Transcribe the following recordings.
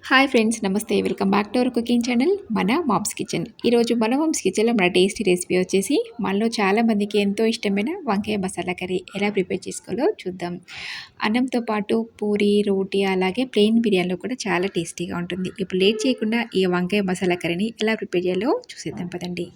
Hi friends, నమస్తే. Welcome back to our cooking channel మన moms kitchen. ఈరోజు మన మామ్స్ కిచెన్లో మన టేస్టీ రెసిపీ వచ్చేసి మనలో చాలామందికి ఎంతో ఇష్టమైన వంకాయ మసాలా కర్రీ ఎలా ప్రిపేర్ చేసుకోవాలో చూద్దాం. అన్నంతో పాటు పూరి, రోటీ అలాగే ప్లెయిన్ బిర్యానీలో కూడా చాలా టేస్టీగా ఉంటుంది. ఇప్పుడు లేట్ చేయకుండా ఈ వంకాయ మసాలా కర్రీని ఎలా ప్రిపేర్ చేయాలో చూసేద్దాం పదండి.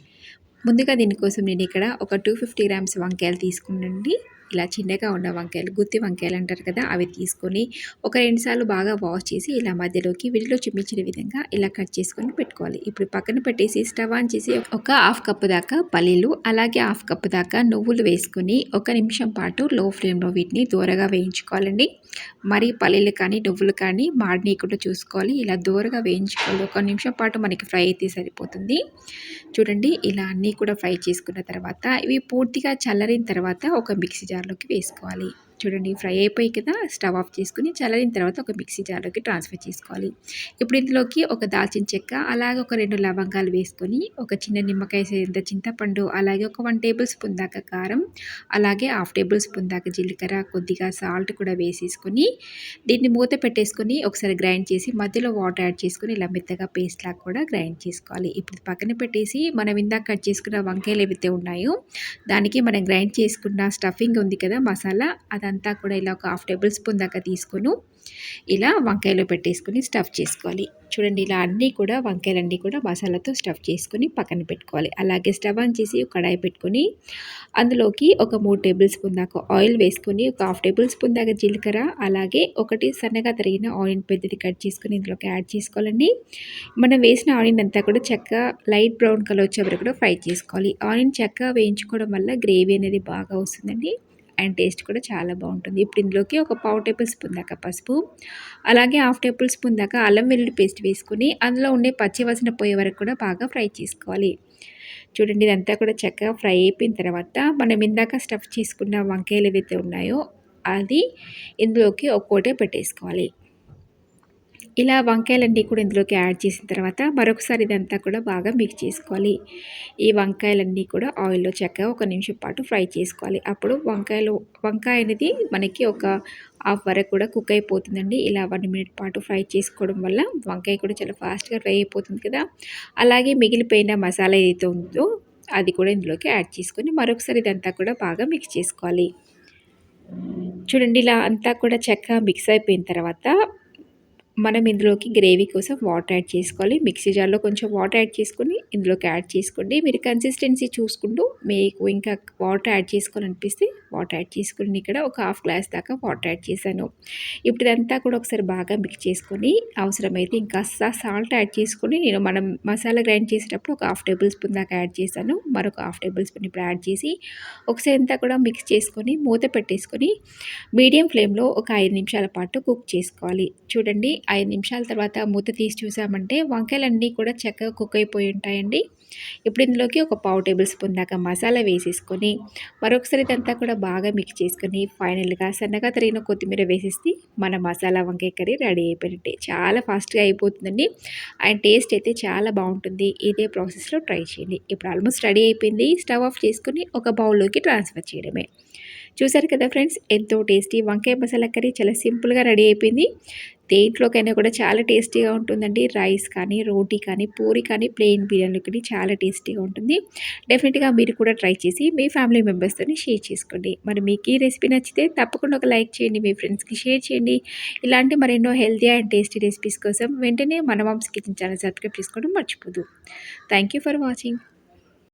ముందుగా దీనికోసం నేను ఇక్కడ ఒక 250 గ్రామ్స్ వంకాయలు తీసుకున్నానండి. ఇలా చిన్నగా ఉన్న వంకాయలు, గుత్తి వంకాయలు అంటారు కదా, అవి తీసుకొని ఒక 2 సార్లు బాగా వాష్ చేసి ఇలా మధ్యలోకి విడిలో చూపించిన విధంగా ఇలా కట్ చేసుకొని పెట్టుకోవాలి. ఇప్పుడు పక్కన పెట్టేసి స్టవ్ ఆన్ చేసి ఒక హాఫ్ కప్పు దాకా పల్లీలు అలాగే హాఫ్ కప్పు దాకా నువ్వులు వేసుకొని 1 నిమిషం పాటు లో ఫ్లేమ్లో వీటిని దూరగా వేయించుకోవాలండి. మరి పల్లీలు కానీ నువ్వులు కానీ మాడనీయకుండా చూసుకోవాలి. ఇలా దూరగా వేయించుకోవాలి. 1 నిమిషం పాటు మనకి ఫ్రై అయితే సరిపోతుంది. చూడండి, ఇలా అన్నీ కూడా ఫ్రై చేసుకున్న తర్వాత ఇవి పూర్తిగా చల్లరిన తర్వాత ఒక మిక్సీ జార్లోకి వేసుకోవాలి. చూడండి, ఫ్రై అయిపోయి కదా, స్టవ్ ఆఫ్ చేసుకుని చల్లరిన తర్వాత ఒక మిక్సీ జార్లోకి ట్రాన్స్ఫర్ చేసుకోవాలి. ఇప్పుడు ఇందులోకి ఒక దాల్చిన చెక్క అలాగే ఒక 2 లవంగాలు వేసుకొని ఒక చిన్న నిమ్మకాయ సైజంత చింతపండు అలాగే ఒక 1 టేబుల్ స్పూన్ దాకా కారం అలాగే హాఫ్ టేబుల్ స్పూన్ దాకా జీలకర్ర కొద్దిగా సాల్ట్ కూడా వేసేసుకొని దీన్ని మూత పెట్టేసుకొని ఒకసారి గ్రైండ్ చేసి మధ్యలో వాటర్ యాడ్ చేసుకొని ఇలా మెత్తగా పేస్ట్ లాగా కూడా గ్రైండ్ చేసుకోవాలి. ఇప్పుడు పక్కన పెట్టేసి మనం ఇందాక కట్ చేసుకున్న వంకాయలు ఏవైతే ఉన్నాయో దానికి మనం గ్రైండ్ చేసుకున్న స్టఫింగ్ ఉంది కదా, మసాలా, అదంతా కూడా ఇలా ఒక హాఫ్ టేబుల్ స్పూన్ దాకా తీసుకొని ఇలా వంకాయలో పెట్టేసుకొని స్టఫ్ చేసుకోవాలి. చూడండి, ఇలా అన్నీ కూడా వంకాయలన్నీ కూడా మసాలాతో స్టఫ్ చేసుకొని పక్కన పెట్టుకోవాలి. అలాగే స్టవ్ ఆన్ చేసి ఒక కడాయి పెట్టుకొని అందులోకి ఒక 3 టేబుల్ స్పూన్ దాకా ఆయిల్ వేసుకొని ఒక హాఫ్ టేబుల్ స్పూన్ దాకా జీలకర్ర అలాగే ఒకటి సన్నగా తరిగిన ఆనియన్ పెద్దది కట్ చేసుకొని ఇందులోకి యాడ్ చేసుకోవాలండి. మనం వేసిన ఆనియన్ అంతా కూడా చక్కగా లైట్ బ్రౌన్ కలర్ వచ్చే వరకు కూడా ఫ్రై చేసుకోవాలి. ఆనియన్ చక్కగా వేయించుకోవడం వల్ల గ్రేవీ అనేది బాగా వస్తుందండి అండ్ టేస్ట్ కూడా చాలా బాగుంటుంది. ఇప్పుడు ఇందులోకి ఒక పావు టేబుల్ స్పూన్ దాకా పసుపు అలాగే హాఫ్ టేబుల్ స్పూన్ దాకా అల్లం వెల్లుల్లి పేస్ట్ వేసుకొని అందులో ఉండే పచ్చి వాసన పోయే వరకు కూడా బాగా ఫ్రై చేసుకోవాలి. చూడండి, ఇదంతా కూడా చక్కగా ఫ్రై అయిపోయిన తర్వాత మనం ఇందాక స్టఫ్ చేసుకున్న వంకాయలు ఏవైతే ఉన్నాయో అది ఇందులోకి ఒక్కోటే పెట్టేసుకోవాలి. ఇలా వంకాయలన్నీ కూడా ఇందులోకి యాడ్ చేసిన తర్వాత మరొకసారి ఇదంతా కూడా బాగా మిక్స్ చేసుకోవాలి. ఈ వంకాయలన్నీ కూడా ఆయిల్లో చక్కగా 1 నిమిషం పాటు ఫ్రై చేసుకోవాలి. అప్పుడు వంకాయ అనేది మనకి ఒక హాఫ్ వరకు కూడా కుక్ అయిపోతుందండి. ఇలా 1 మినిట్ పాటు ఫ్రై చేసుకోవడం వల్ల వంకాయ కూడా చాలా ఫాస్ట్గా ఫ్రై అయిపోతుంది కదా. అలాగే మిగిలిపోయిన మసాలా ఏదైతే ఉందో అది కూడా ఇందులోకి యాడ్ చేసుకొని మరొకసారి ఇదంతా కూడా బాగా మిక్స్ చేసుకోవాలి. చూడండి, ఇలా అంతా కూడా చక్కగా మిక్స్ అయిపోయిన తర్వాత మనం ఇందులోకి గ్రేవీ కోసం వాటర్ యాడ్ చేసుకోవాలి. మిక్సీ జార్లో కొంచెం వాటర్ యాడ్ చేసుకొని ఇందులోకి యాడ్ చేసుకోండి. మీరు కన్సిస్టెన్సీ చూసుకుంటూ మీకు ఇంకా వాటర్ యాడ్ చేసుకోవాలనిపిస్తే వాటర్ యాడ్ చేసుకుని ఇక్కడ ఒక హాఫ్ గ్లాస్ దాకా వాటర్ యాడ్ చేశాను. ఇప్పుడు ఇదంతా కూడా ఒకసారి బాగా మిక్స్ చేసుకొని అవసరమైతే ఇంకాస్త సాల్ట్ యాడ్ చేసుకొని మనం మసాలా గ్రైండ్ చేసేటప్పుడు ఒక హాఫ్ టేబుల్ స్పూన్ దాకా యాడ్ చేశాను. మరొక హాఫ్ టేబుల్ స్పూన్ ఇప్పుడు యాడ్ చేసి ఒకసారి అంతా కూడా మిక్స్ చేసుకొని మూత పెట్టేసుకొని మీడియం ఫ్లేమ్లో ఒక 5 నిమిషాల పాటు కుక్ చేసుకోవాలి. చూడండి, 5 నిమిషాల తర్వాత మూత తీసి చూసామంటే వంకాయలన్నీ కూడా చక్కగా కుక్ అయిపోయి ఉంటాయండి. ఇప్పుడు ఇందులోకి ఒక పావు టేబుల్ స్పూన్ దాకా మసాలా వేసేసుకొని మరొకసారి ఇదంతా కూడా బాగా మిక్స్ చేసుకొని ఫైనల్గా సన్నగా తరిగిన కొత్తిమీర వేసేసి మన మసాలా వంకాయ కర్రీ రెడీ అయిపోయినట్టే. చాలా ఫాస్ట్గా అయిపోతుందండి అండ్ టేస్ట్ అయితే చాలా బాగుంటుంది. ఇదే ప్రాసెస్లో ట్రై చేయండి. ఇప్పుడు ఆల్మోస్ట్ రెడీ అయిపోయింది. స్టవ్ ఆఫ్ చేసుకొని ఒక బౌల్లోకి ట్రాన్స్ఫర్ చేయడమే. చూసారు కదా ఫ్రెండ్స్, ఎంతో టేస్టీ వంకాయ మసాలా కర్రీ చాలా సింపుల్గా రెడీ అయిపోయింది. దేంట్లోకైనా కూడా చాలా టేస్టీగా ఉంటుందండి. రైస్ కానీ, రోటీ కానీ, పూరి కానీ, ప్లెయిన్ బిర్యానీ కానీ చాలా టేస్టీగా ఉంటుంది. డెఫినెట్గా మీరు కూడా ట్రై చేసి మీ ఫ్యామిలీ మెంబర్స్తో షేర్ చేసుకోండి. మరి మీకు ఈ రెసిపీ నచ్చితే తప్పకుండా ఒక లైక్ చేయండి, మీ ఫ్రెండ్స్కి షేర్ చేయండి. ఇలాంటి మరెన్నో హెల్తీ అండ్ టేస్టీ రెసిపీస్ కోసం వెంటనే మన మామ్స్ కిచెన్ ఛానల్ సబ్స్క్రైబ్ చేసుకోవడం మర్చిపోదు. Thank you for watching.